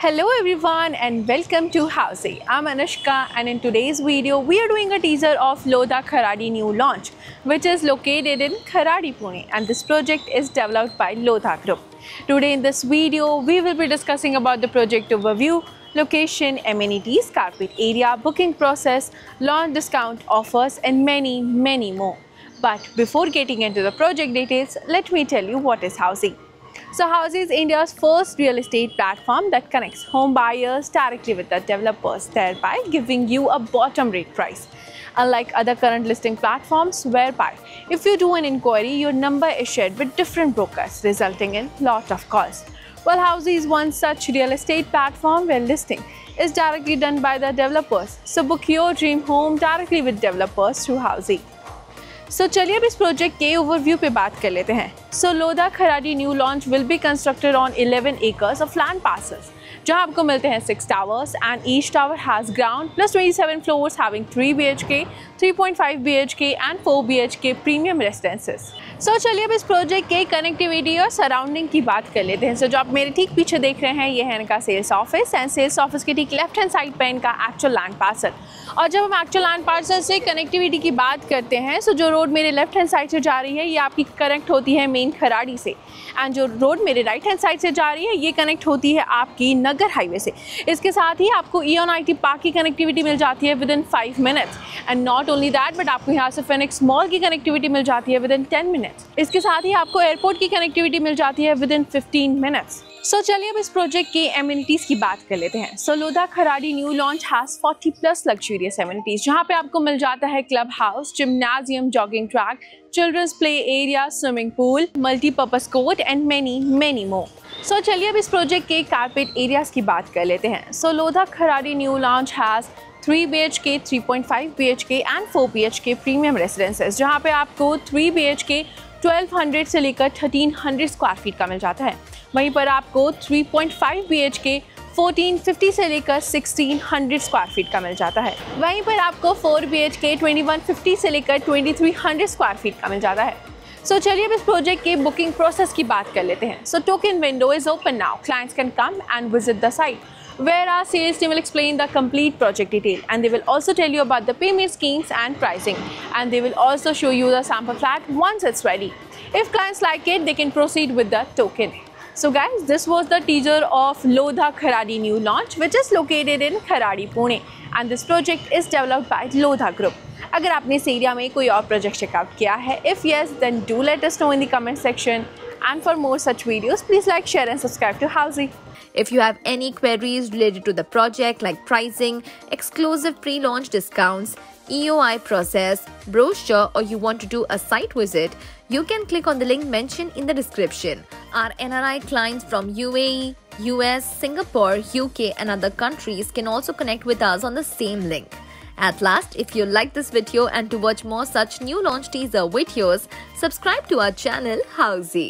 Hello everyone and welcome to Housey. I'm Anushka and in today's video we are doing a teaser of Lodha Kharadi new launch which is located in Kharadi, Pune, and this project is developed by Lodha Group. Today in this video we will be discussing about the project overview, location, amenities, carpet area, booking process, launch discount offers and many more. But before getting into the project details, let me tell you what is Housey. So Housey is India's first real estate platform that connects home buyers directly with the developers, thereby giving you a bottom rate price. Unlike other current listing platforms whereby if you do an inquiry, your number is shared with different brokers, resulting in lot of calls. Well, Housey is one such real estate platform where listing is directly done by the developers. So book your dream home directly with developers through Housey. So चलिए अब इस project के overview पे बात कर लेते हैं. So Lodha Kharadi new launch will be constructed on 11 acres of land parcels, जहां आपको मिलते हैं 6 towers and each tower has ground plus 27 floors having 3 BHK, 3.5 BHK and 4 BHK premium residences. So चलिए अब इस प्रोजेक्ट के कनेक्टिविटी और सराउंडिंग की बात कर लेते हैं. So जो आप मेरे ठीक पीछे देख रहे हैं ये है इनका sales office and sales office के ठीक लेफ्ट हैंड साइड पे इनका एक्चुअल लैंड पार्सल. और जब हम एक्चुअल लैंड पार्सल से कनेक्टिविटी की बात करते हैं सो जो रोड मेरे लेफ्ट हैंड साइड से जा रही है ये आपकी कनेक्ट होती है मेन खराड़ी से एंड जो रोड मेरे राइट हैंड साइड से जा रही है ये कनेक्ट होती है आपकी नगर हाईवे से. इसके साथ ही आपको इयन IT पार्क की कनेक्टिविटी मिल जाती है with in 5 minutes and not only that but आपको यहाँ से फिनिक्स मॉल की कनेक्टिविटी मिल जाती है विद इन 10 मिनट्स. इसके साथ ही आपको एयरपोर्ट की कनेक्टिविटी मिल जाती है विद इन 15 मिनट्स. सो चलिए अब इस प्रोजेक्ट की एमिनिटीज़ की बात कर लेते हैं. So Lodha Kharadi new launch has 40+ luxurious amenities, जहां पे आपको मिल जाता है club house, gymnasium, jogging track, children's play area, swimming pool, multipurpose court and many more. So चलिए अब इस प्रोजेक्ट के कारपेट एरियाज़ की बात कर लेते हैं. So Lodha Kharadi new launch has 3 BHK, 3.5 BHK and 4 BHK premium residences, जहाँ पे आपको 3 BHK 1200 से लेकर 1300 स्क्वायर फीट का मिल जाता है. वहीं पर आपको 3.5 BHK 1450 से लेकर 1600 स्क्वायर फीट का मिल जाता है. वहीं पर आपको 4 BHK 2150 से लेकर 2300 स्क्वायर फीट का मिल जाता है. सो चलिए अब इस प्रोजेक्ट के बुकिंग प्रोसेस की बात कर लेते हैं. So token window is open now. Clients can come and visit the site where our sales team will explain the complete project detail and they will also tell you about the payment schemes and pricing, and they will also show you the sample flat once it's ready. If clients like it, they can proceed with the token. So guys, this was the teaser of Lodha Kharadi new launch which is located in Kharadi, Pune, and this project is developed by Lodha Group. अगर आपने इस area में कोई और project checkout किया है, if yes, then do let us know in the comment section. And for more such videos, please like, share and subscribe to Housey. If you have any queries related to the project like pricing, exclusive pre-launch discounts, EOI process, brochure, or you want to do a site visit, you can click on the link mentioned in the description. Our NRI clients from UAE, US, Singapore, UK and other countries can also connect with us on the same link. At last, if you like this video and to watch more such new launch teaser videos, subscribe to our channel Housey.